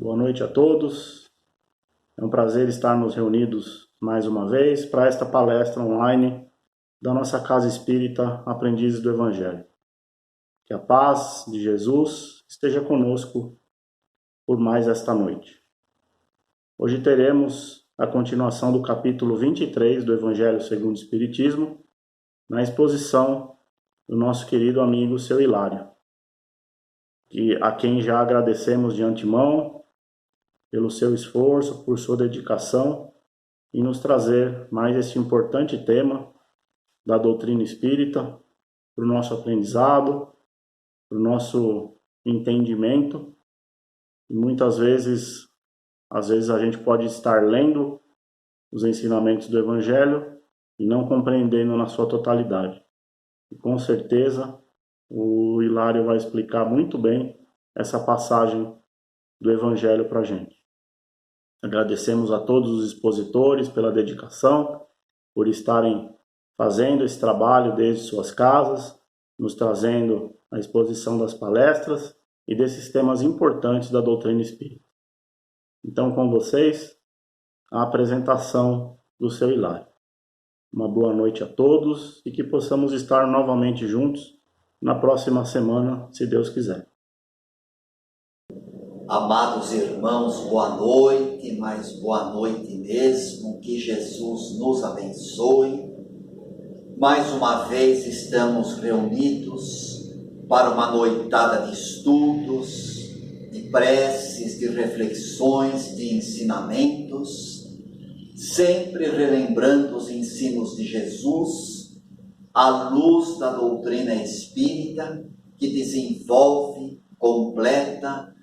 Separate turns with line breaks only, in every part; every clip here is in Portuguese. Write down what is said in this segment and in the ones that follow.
Boa noite a todos. É um prazer estarmos reunidos mais uma vez para esta palestra online da nossa Casa Espírita Aprendizes do Evangelho. Que a paz de Jesus esteja conosco por mais esta noite. Hoje teremos a continuação do capítulo 23 do Evangelho segundo o Espiritismo, na exposição do nosso querido amigo Seu Hilário, a quem já agradecemos de antemão pelo seu esforço, por sua dedicação em nos trazer mais esse importante tema da doutrina espírita para o nosso aprendizado, para o nosso entendimento. E muitas vezes, a gente pode estar lendo os ensinamentos do Evangelho e não compreendendo na sua totalidade. E com certeza o Hilário vai explicar muito bem essa passagem do Evangelho para a gente. Agradecemos a todos os expositores pela dedicação, por estarem fazendo esse trabalho desde suas casas, nos trazendo a exposição das palestras e desses temas importantes da doutrina espírita. Então, com vocês, a apresentação do Seu Hilário. Uma boa noite a todos e que possamos estar novamente juntos na próxima semana, se Deus quiser.
Amados irmãos, boa noite, mas boa noite mesmo, que Jesus nos abençoe. Mais uma vez estamos reunidos para uma noitada de estudos, de preces, de reflexões, de ensinamentos, sempre relembrando os ensinos de Jesus, à luz da doutrina espírita, que desenvolve, completa,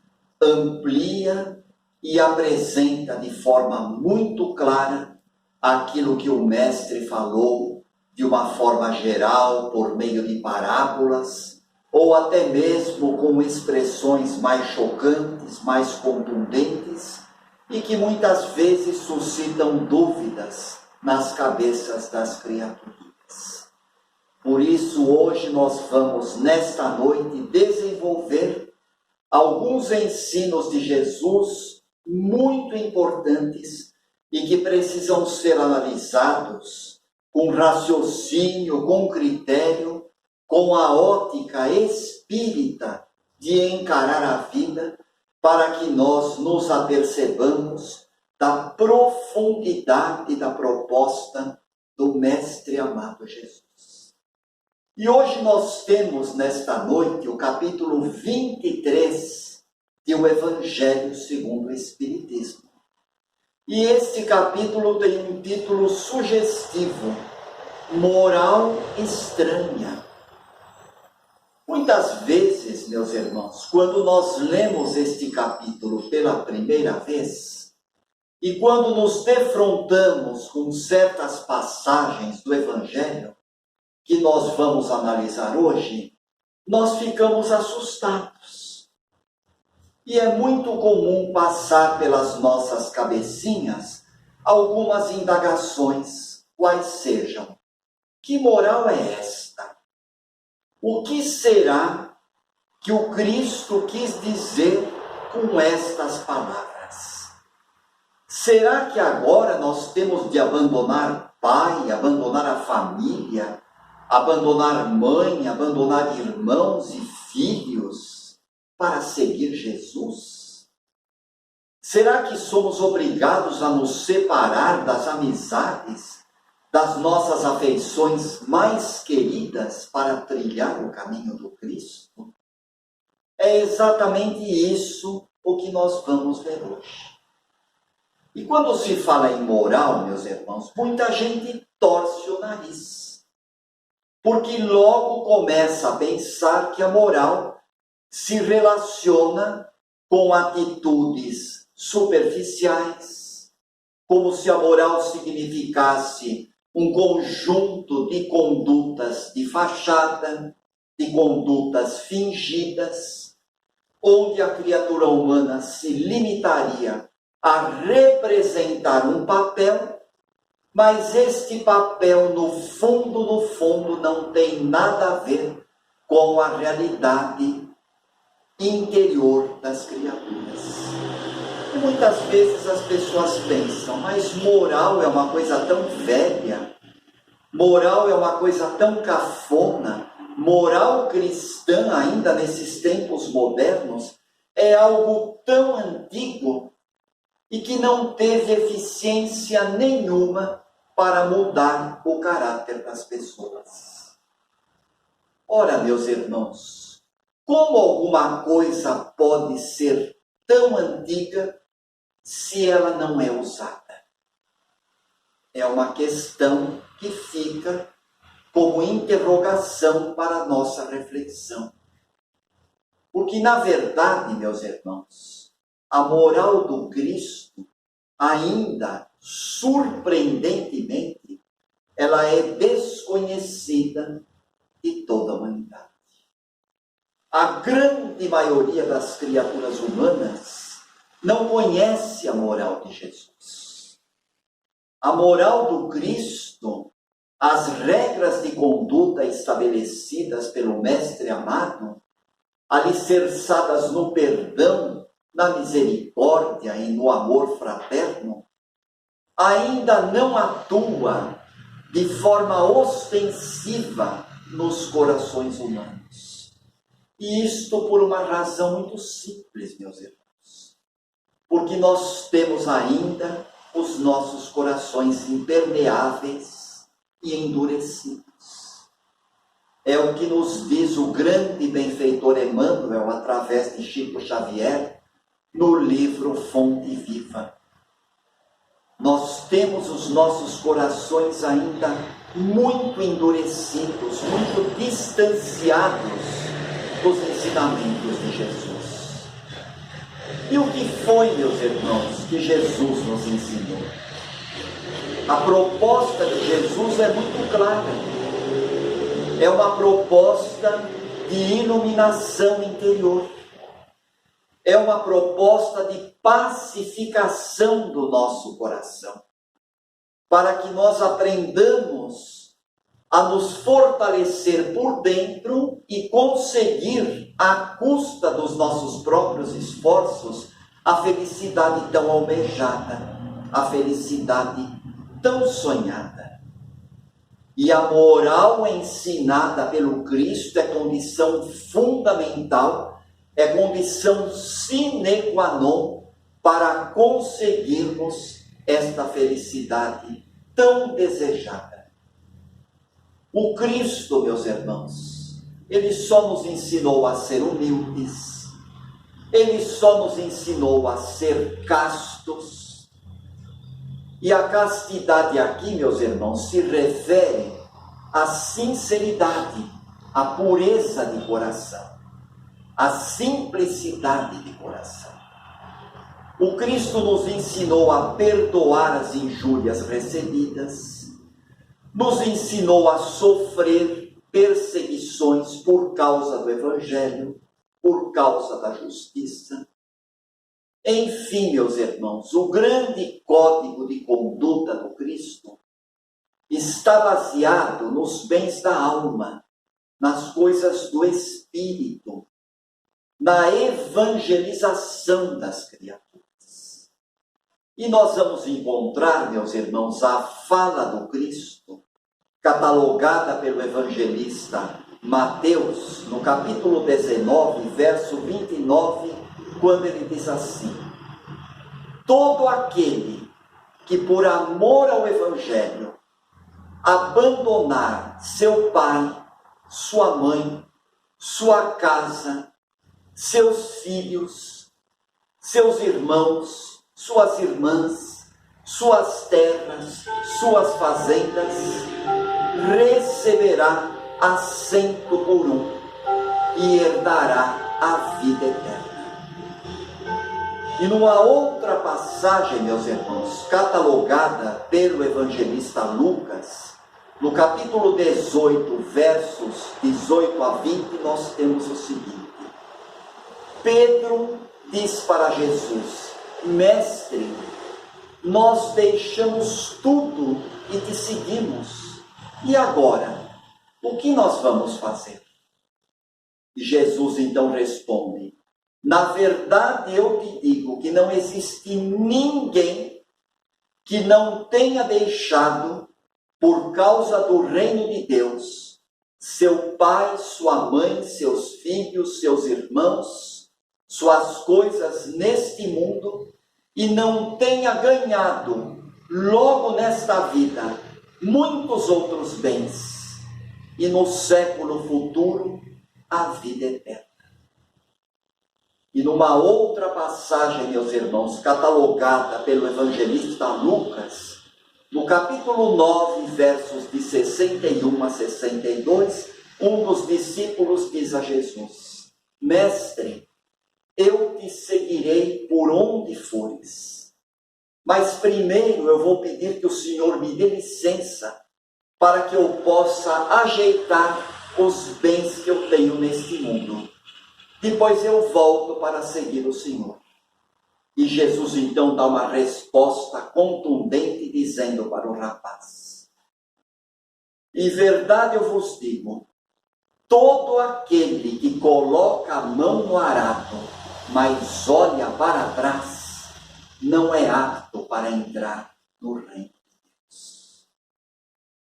amplia e apresenta de forma muito clara aquilo que o Mestre falou de uma forma geral, por meio de parábolas, ou até mesmo com expressões mais chocantes, mais contundentes, e que muitas vezes suscitam dúvidas nas cabeças das criaturas. Por isso, hoje nós vamos, nesta noite, desenvolver alguns ensinos de Jesus muito importantes e que precisam ser analisados com raciocínio, com critério, com a ótica espírita de encarar a vida, para que nós nos apercebamos da profundidade da proposta do Mestre amado Jesus. E hoje nós temos nesta noite o capítulo 23 do Evangelho segundo o Espiritismo. E este capítulo tem um título sugestivo: Moral Estranha. Muitas vezes, meus irmãos, quando nós lemos este capítulo pela primeira vez, e quando nos defrontamos com certas passagens do Evangelho, que nós vamos analisar hoje, nós ficamos assustados. E é muito comum passar pelas nossas cabecinhas algumas indagações, quais sejam: que moral é esta? O que será que o Cristo quis dizer com estas palavras? Será que agora nós temos de abandonar pai, abandonar a família, abandonar mãe, abandonar irmãos e filhos para seguir Jesus? Será que somos obrigados a nos separar das amizades, das nossas afeições mais queridas para trilhar o caminho do Cristo? É exatamente isso o que nós vamos ver hoje. E quando se fala em moral, meus irmãos, muita gente torce o nariz, porque logo começa a pensar que a moral se relaciona com atitudes superficiais, como se a moral significasse um conjunto de condutas de fachada, de condutas fingidas, onde a criatura humana se limitaria a representar um papel, mas este papel, no fundo, não tem nada a ver com a realidade interior das criaturas. muitas vezes as pessoas pensam, mas moral é uma coisa tão velha, moral é uma coisa tão cafona, moral cristã ainda nesses tempos modernos é algo tão antigo e que não teve eficiência nenhuma para mudar o caráter das pessoas. Ora, meus irmãos, como alguma coisa pode ser tão antiga se ela não é usada? É uma questão que fica como interrogação para a nossa reflexão. Porque, na verdade, meus irmãos, a moral do Cristo, ainda surpreendentemente, ela é desconhecida de toda a humanidade. A grande maioria das criaturas humanas não conhece a moral de Jesus. A moral do Cristo, as regras de conduta estabelecidas pelo Mestre amado, alicerçadas no perdão, na misericórdia e no amor fraterno, ainda não atua de forma ostensiva nos corações humanos. E isto por uma razão muito simples, meus irmãos. Porque nós temos ainda os nossos corações impermeáveis e endurecidos. É o que nos diz o grande benfeitor Emmanuel, através de Chico Xavier, no livro Fonte Viva. Nós temos os nossos corações ainda muito endurecidos, muito distanciados dos ensinamentos de Jesus. E o que foi, meus irmãos, que Jesus nos ensinou? A proposta de Jesus é muito clara. É uma proposta de iluminação interior. É uma proposta de pacificação do nosso coração. Para que nós aprendamos a nos fortalecer por dentro e conseguir, à custa dos nossos próprios esforços, a felicidade tão almejada, a felicidade tão sonhada. E a moral ensinada pelo Cristo é condição fundamental, é condição sine qua non para conseguirmos esta felicidade tão desejada. O Cristo, meus irmãos, ele só nos ensinou a ser humildes, ele só nos ensinou a ser castos. E a castidade aqui, meus irmãos, se refere à sinceridade, à pureza de coração, à simplicidade de coração. O Cristo nos ensinou a perdoar as injúrias recebidas, nos ensinou a sofrer perseguições por causa do Evangelho, por causa da justiça. Enfim, meus irmãos, o grande código de conduta do Cristo está baseado nos bens da alma, nas coisas do espírito, na evangelização das criaturas. E nós vamos encontrar, meus irmãos, a fala do Cristo, catalogada pelo evangelista Mateus, no capítulo 19, verso 29, quando ele diz assim: todo aquele que por amor ao Evangelho abandonar seu pai, sua mãe, sua casa, seus filhos, seus irmãos, suas irmãs, suas terras, suas fazendas, receberá a 100 e herdará a vida eterna. E numa outra passagem, meus irmãos, catalogada pelo evangelista Lucas, no capítulo 18, versos 18 a 20, nós temos o seguinte: Pedro diz para Jesus: Mestre, nós deixamos tudo e te seguimos. E agora, o que nós vamos fazer? E Jesus então responde: Na verdade, eu te digo que não existe ninguém que não tenha deixado, por causa do reino de Deus, seu pai, sua mãe, seus filhos, seus irmãos, suas coisas neste mundo, e não tenha ganhado, logo nesta vida, muitos outros bens, e no século futuro, a vida eterna. E numa outra passagem, meus irmãos, catalogada pelo evangelista Lucas, no capítulo 9, versos de 61 a 62, um dos discípulos diz a Jesus: Mestre, eu te seguirei por onde fores. Mas primeiro eu vou pedir que o Senhor me dê licença para que eu possa ajeitar os bens que eu tenho neste mundo. Depois eu volto para seguir o Senhor. E Jesus então dá uma resposta contundente, dizendo para o rapaz: Em verdade eu vos digo, todo aquele que coloca a mão no arado, mas olha para trás, não é apto para entrar no reino de Deus.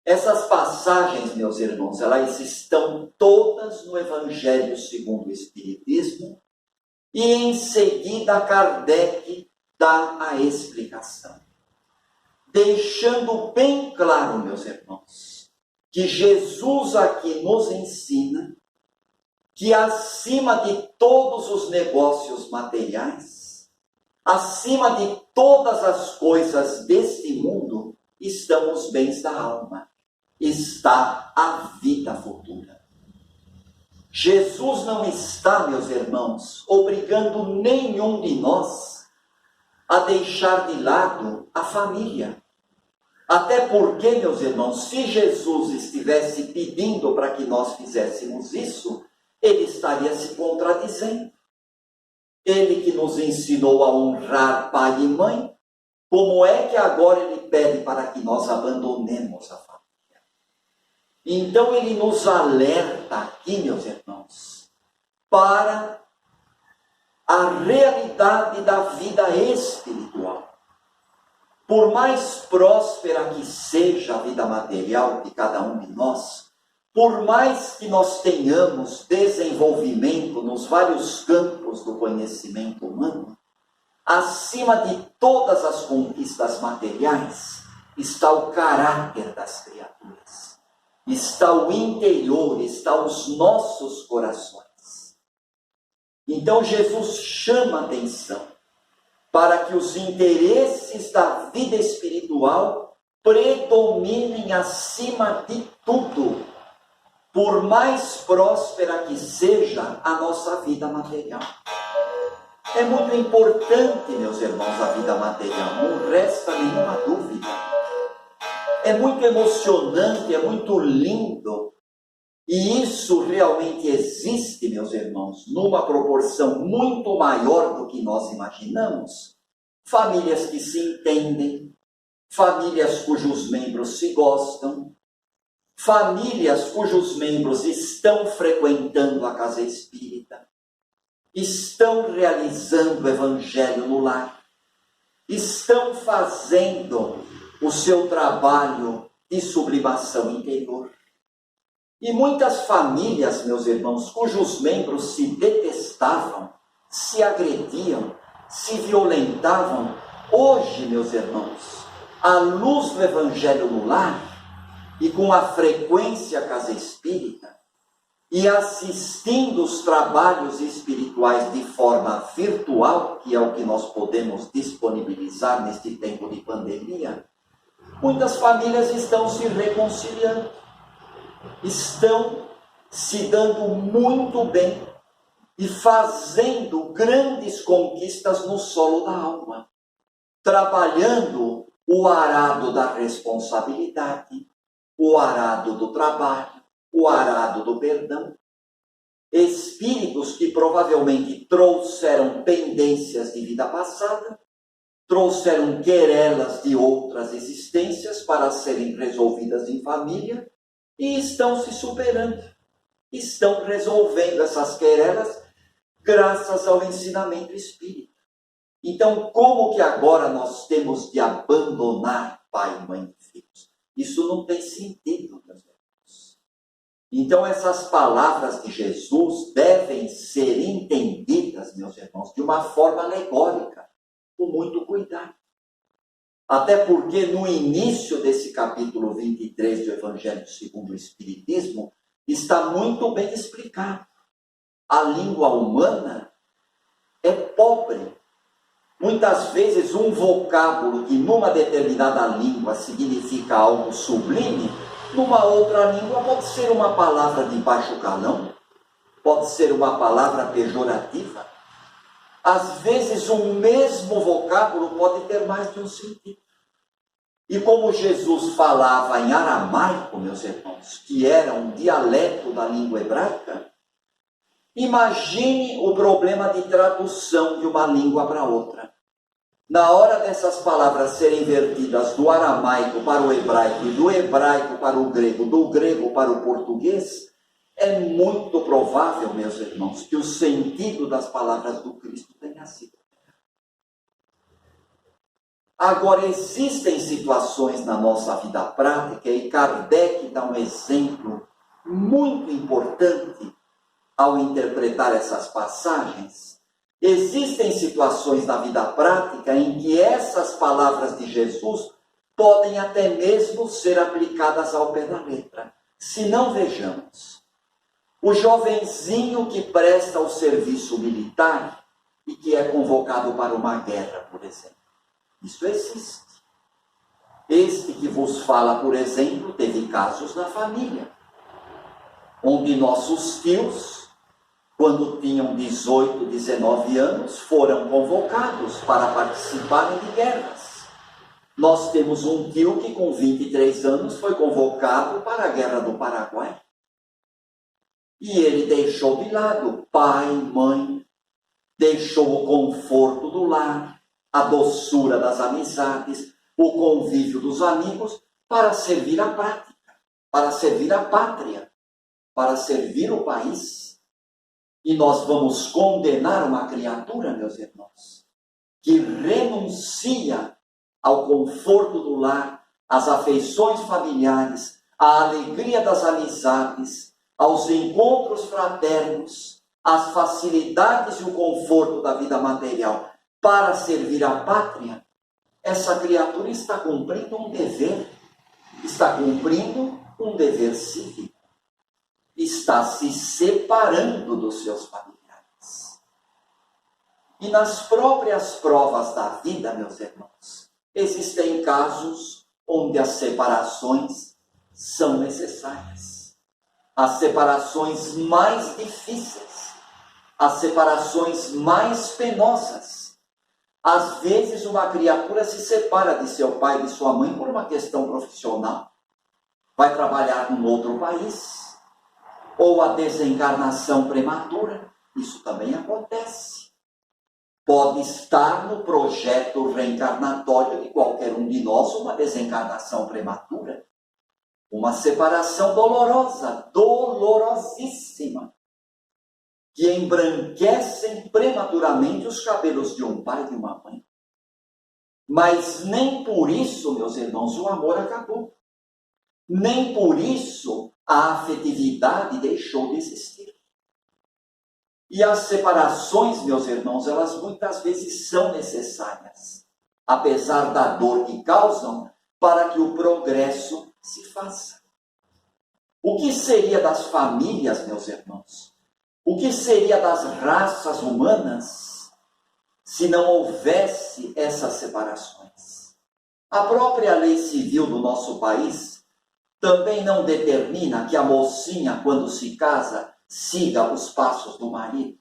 Essas passagens, meus irmãos, elas estão todas no Evangelho segundo o Espiritismo, e em seguida Kardec dá a explicação, deixando bem claro, meus irmãos, que Jesus aqui nos ensina que acima de todos os negócios materiais, acima de todas as coisas deste mundo, estão os bens da alma, está a vida futura. Jesus não está, meus irmãos, obrigando nenhum de nós a deixar de lado a família. Até porque, meus irmãos, se Jesus estivesse pedindo para que nós fizéssemos isso, ele estaria se contradizendo. Ele que nos ensinou a honrar pai e mãe, como é que agora ele pede para que nós abandonemos a família? Então ele nos alerta aqui, meus irmãos, para a realidade da vida espiritual. Por mais próspera que seja a vida material de cada um de nós, por mais que nós tenhamos desenvolvimento nos vários campos do conhecimento humano, acima de todas as conquistas materiais está o caráter das criaturas. Está o interior, está os nossos corações. Então Jesus chama atenção para que os interesses da vida espiritual predominem acima de tudo, por mais próspera que seja a nossa vida material. É muito importante, meus irmãos, a vida material, não resta nenhuma dúvida. É muito emocionante, é muito lindo, e isso realmente existe, meus irmãos, numa proporção muito maior do que nós imaginamos. Famílias que se entendem, famílias cujos membros se gostam, famílias cujos membros estão frequentando a casa espírita, estão realizando o evangelho no lar, estão fazendo o seu trabalho de sublimação interior. E muitas famílias, meus irmãos, cujos membros se detestavam, se agrediam, se violentavam, hoje, meus irmãos, à luz do evangelho no lar e com a frequência à casa espírita e assistindo os trabalhos espirituais de forma virtual, que é o que nós podemos disponibilizar neste tempo de pandemia, muitas famílias estão se reconciliando, estão se dando muito bem e fazendo grandes conquistas no solo da alma, trabalhando o arado da responsabilidade, o arado do trabalho, o arado do perdão. Espíritos que provavelmente trouxeram pendências de vida passada, trouxeram querelas de outras existências para serem resolvidas em família e estão se superando, estão resolvendo essas querelas graças ao ensinamento espírita. Então, como que agora nós temos de abandonar pai, mãe e filhos? Isso não tem sentido, meus irmãos. Então, essas palavras de Jesus devem ser entendidas, meus irmãos, de uma forma alegórica, com muito cuidado. Até porque no início desse capítulo 23 do Evangelho segundo o Espiritismo, está muito bem explicado. A língua humana é pobre. Muitas vezes um vocábulo que numa determinada língua significa algo sublime, numa outra língua pode ser uma palavra de baixo calão, pode ser uma palavra pejorativa. Às vezes um mesmo vocábulo pode ter mais de um sentido. E como Jesus falava em aramaico, meus irmãos, que era um dialeto da língua hebraica, imagine o problema de tradução de uma língua para outra. Na hora dessas palavras serem invertidas do aramaico para o hebraico e do hebraico para o grego, do grego para o português, é muito provável, meus irmãos, que o sentido das palavras do Cristo tenha sido. Agora, existem situações na nossa vida prática, e Kardec dá um exemplo muito importante ao interpretar essas passagens. Existem situações na vida prática em que essas palavras de Jesus podem até mesmo ser aplicadas ao pé da letra. Se não, vejamos. O jovenzinho que presta o serviço militar e que é convocado para uma guerra, por exemplo. Isso existe. Este que vos fala, por exemplo, teve casos na família, onde nossos tios, quando tinham 18, 19 anos, foram convocados para participarem de guerras. Nós temos um tio que com 23 anos foi convocado para a Guerra do Paraguai. E ele deixou de lado pai, mãe, deixou o conforto do lar, a doçura das amizades, o convívio dos amigos, para servir a prática, para servir a pátria, para servir o país. E nós vamos condenar uma criatura, meus irmãos, que renuncia ao conforto do lar, às afeições familiares, à alegria das amizades, aos encontros fraternos, às facilidades e o conforto da vida material, para servir a pátria. Essa criatura está cumprindo um dever, está cumprindo um dever cívico, está se separando dos seus familiares. E nas próprias provas da vida, meus irmãos, existem casos onde as separações são necessárias. As separações mais difíceis, as separações mais penosas. Às vezes uma criatura se separa de seu pai e de sua mãe por uma questão profissional. Vai trabalhar num outro país. Ou a desencarnação prematura. Isso também acontece. Pode estar no projeto reencarnatório de qualquer um de nós uma desencarnação prematura. Uma separação dolorosa, dolorosíssima, que embranquecem prematuramente os cabelos de um pai e de uma mãe. Mas nem por isso, meus irmãos, o amor acabou. Nem por isso a afetividade deixou de existir. E as separações, meus irmãos, elas muitas vezes são necessárias, apesar da dor que causam, para que o progresso se faça. O que seria das famílias, meus irmãos? O que seria das raças humanas se não houvesse essas separações? A própria lei civil do nosso país também não determina que a mocinha, quando se casa, siga os passos do marido.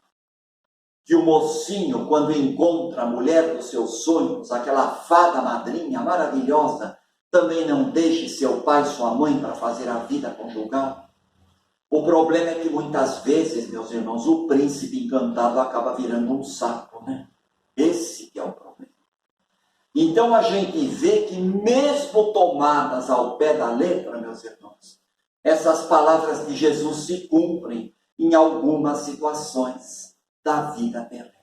Que o mocinho, quando encontra a mulher dos seus sonhos, aquela fada madrinha maravilhosa, também não deixe seu pai e sua mãe para fazer a vida conjugal. O problema é que muitas vezes, meus irmãos, o príncipe encantado acaba virando um sapo, né? Esse que é o problema. Então a gente vê que mesmo tomadas ao pé da letra, meus irmãos, essas palavras de Jesus se cumprem em algumas situações. da vida terrena.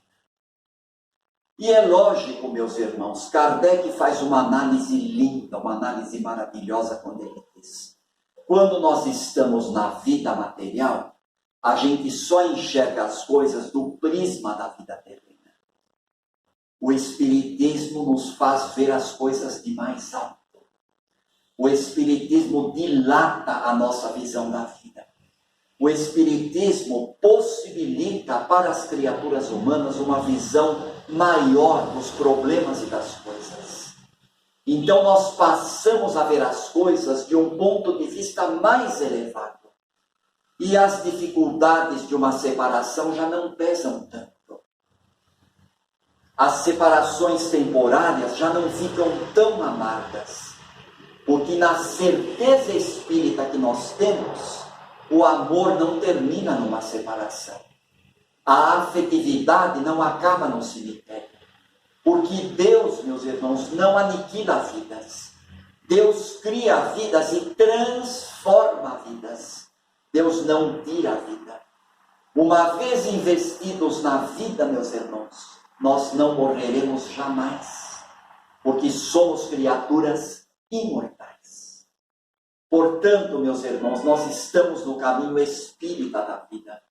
E é lógico, meus irmãos, Kardec faz uma análise linda, uma análise maravilhosa quando ele diz: quando nós estamos na vida material, a gente só enxerga as coisas do prisma da vida terrena. O Espiritismo nos faz ver as coisas de mais alto. O Espiritismo dilata a nossa visão da vida. O Espiritismo possibilita para as criaturas humanas uma visão maior dos problemas e das coisas. Então nós passamos a ver as coisas de um ponto de vista mais elevado. E as dificuldades de uma separação já não pesam tanto. As separações temporárias já não ficam tão amargas. Porque na certeza espírita que nós temos, o amor não termina numa separação. A afetividade não acaba no cemitério. Porque Deus, meus irmãos, não aniquila vidas. Deus cria vidas e transforma vidas. Deus não tira a vida. Uma vez investidos na vida, meus irmãos, nós não morreremos jamais. Porque somos criaturas imortais. Portanto, meus irmãos, nós estamos no caminho espírita da vida,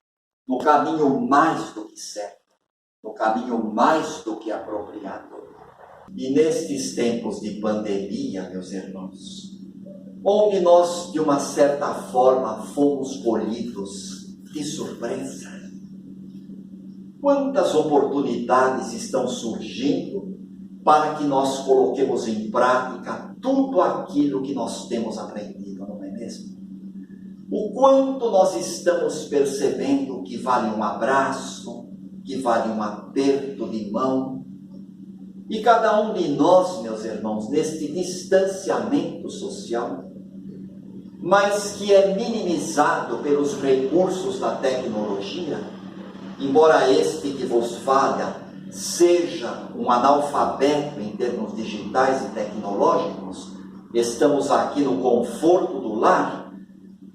no caminho mais do que certo, no caminho mais do que apropriado. E nestes tempos de pandemia, meus irmãos, onde nós, de uma certa forma, fomos colhidos de surpresa, quantas oportunidades estão surgindo para que nós coloquemos em prática tudo aquilo que nós temos aprendido, não é mesmo? O quanto nós estamos percebendo que vale um abraço, que vale um aperto de mão. E cada um de nós, meus irmãos, neste distanciamento social, mas que é minimizado pelos recursos da tecnologia, embora este que vos falha seja um analfabeto em termos digitais e tecnológicos, estamos aqui no conforto do lar,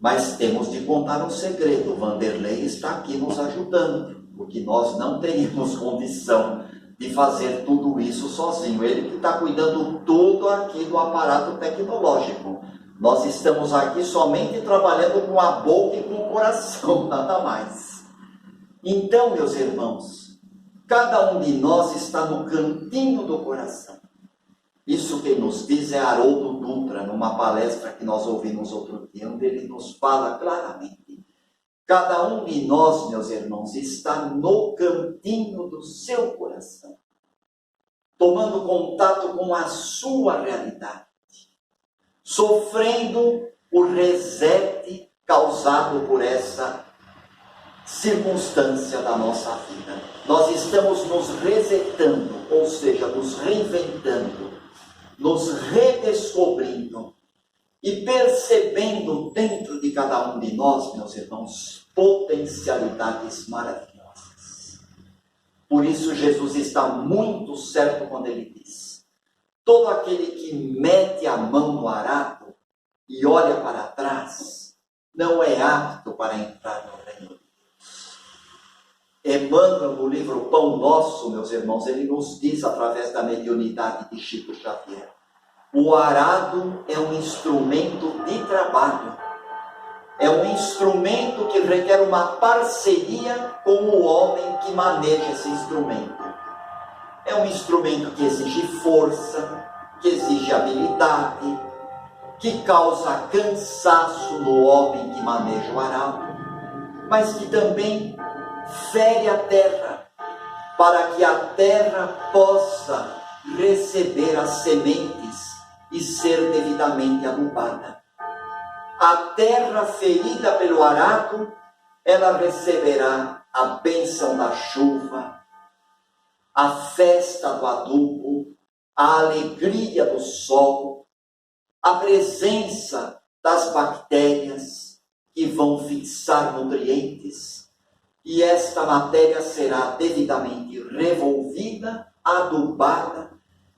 mas temos de contar um segredo. O Vanderlei está aqui nos ajudando, porque nós não teríamos condição de fazer tudo isso sozinho. Ele que está cuidando tudo aqui do aparato tecnológico. Nós estamos aqui somente trabalhando com a boca e com o coração, nada mais. Então, meus irmãos, cada um de nós está no cantinho do coração. Isso quem nos diz é Haroldo Dutra, numa palestra que nós ouvimos outro dia, onde ele nos fala claramente. Cada um de nós, meus irmãos, está no cantinho do seu coração, tomando contato com a sua realidade, sofrendo o reset causado por essa circunstância da nossa vida. Nós estamos nos resetando, ou seja, nos reinventando, nos redescobrindo e percebendo dentro de cada um de nós, meus irmãos, potencialidades maravilhosas. Por isso Jesus está muito certo quando ele diz: todo aquele que mete a mão no arado e olha para trás, não é apto para entrar no reino de Deus. Emmanuel, no livro Pão Nosso, meus irmãos, ele nos diz, através da mediunidade de Chico Xavier, o arado é um instrumento de trabalho. É um instrumento que requer uma parceria com o homem que maneja esse instrumento. É um instrumento que exige força, que exige habilidade, que causa cansaço no homem que maneja o arado, mas que também fere a terra, para que a terra possa receber as sementes e ser devidamente adubada. A terra ferida pelo arado, ela receberá a bênção da chuva, a festa do adubo, a alegria do sol, a presença das bactérias que vão fixar nutrientes, e esta matéria será devidamente revolvida, adubada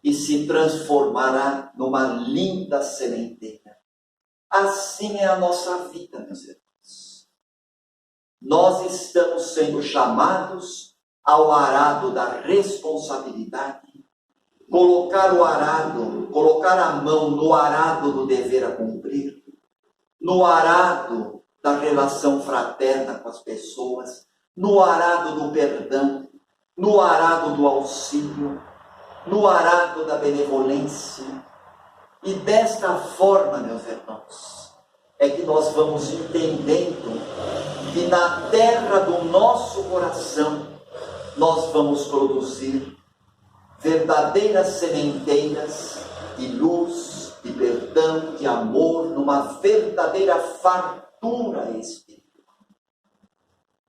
e se transformará numa linda sementeira. Assim é a nossa vida, meus irmãos. Nós estamos sendo chamados ao arado da responsabilidade, colocar o arado, colocar a mão no arado do dever a cumprir, no arado da relação fraterna com as pessoas, no arado do perdão, no arado do auxílio, no arado da benevolência. E desta forma, meus irmãos, é que nós vamos entendendo que na terra do nosso coração nós vamos produzir verdadeiras sementeiras de luz, de perdão, de amor, numa verdadeira fartura espiritual.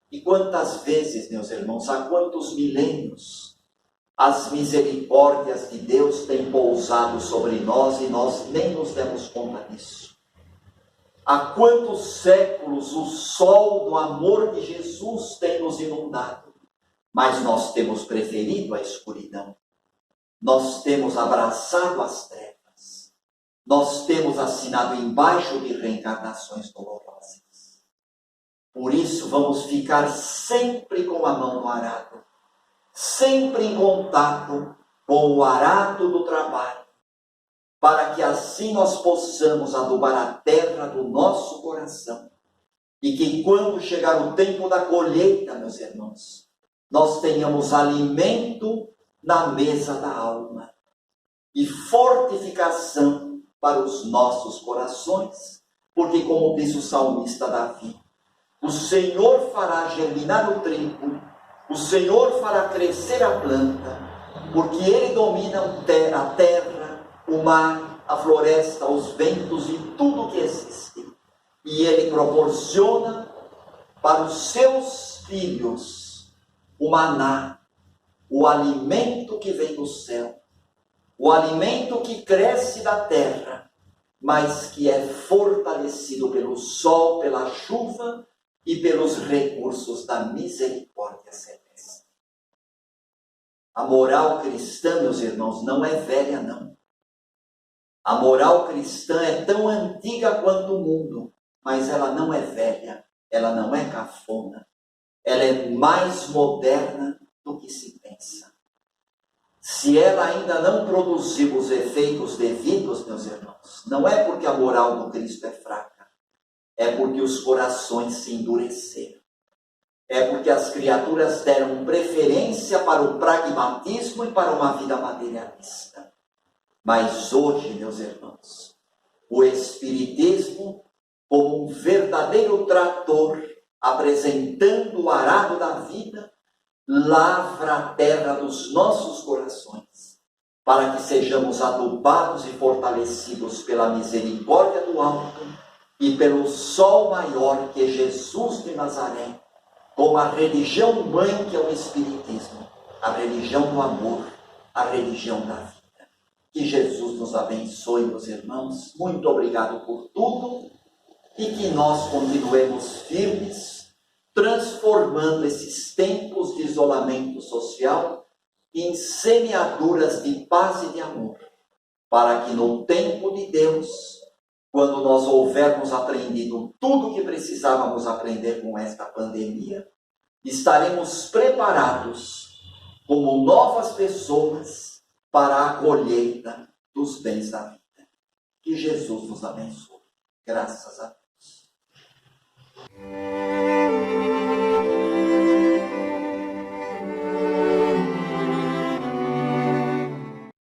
E quantas vezes, meus irmãos, há quantos milênios as misericórdias de Deus têm pousado sobre nós e nós nem nos demos conta disso. Há quantos séculos o sol do amor de Jesus tem nos inundado, mas nós temos preferido a escuridão. Nós temos abraçado as trevas. Nós temos assinado embaixo de reencarnações dolorosas. Por isso, vamos ficar sempre com a mão no arado, sempre em contato com o arado do trabalho, para que assim nós possamos adubar a terra do nosso coração e que quando chegar o tempo da colheita, meus irmãos, nós tenhamos alimento na mesa da alma e fortificação para os nossos corações, porque como diz o salmista Davi, o Senhor fará germinar o trigo, o Senhor fará crescer a planta, porque Ele domina a terra, o mar, a floresta, os ventos e tudo o que existe. E Ele proporciona para os seus filhos o maná, o alimento que vem do céu, o alimento que cresce da terra, mas que é fortalecido pelo sol, pela chuva e pelos recursos da misericórdia celeste. A moral cristã, meus irmãos, não é velha, não. A moral cristã é tão antiga quanto o mundo, mas ela não é velha, ela não é cafona, ela é mais moderna do que se pensa. Se ela ainda não produziu os efeitos devidos, meus irmãos, não é porque a moral do Cristo é fraca, é porque os corações se endureceram. É porque as criaturas deram preferência para o pragmatismo e para uma vida materialista. Mas hoje, meus irmãos, o Espiritismo, como um verdadeiro trator, apresentando o arado da vida, lavra a terra dos nossos corações, para que sejamos adubados e fortalecidos pela misericórdia do alto e pelo sol maior que é Jesus de Nazaré, com a religião mãe que é o Espiritismo, a religião do amor, a religião da vida. Que Jesus nos abençoe, meus irmãos. Muito obrigado por tudo e que nós continuemos firmes, transformando esses tempos de isolamento social em semeaduras de paz e de amor, para que no tempo de Deus, quando nós houvermos aprendido tudo o que precisávamos aprender com esta pandemia, estaremos preparados como novas pessoas para a colheita dos bens da vida. Que Jesus nos abençoe. Graças a Deus.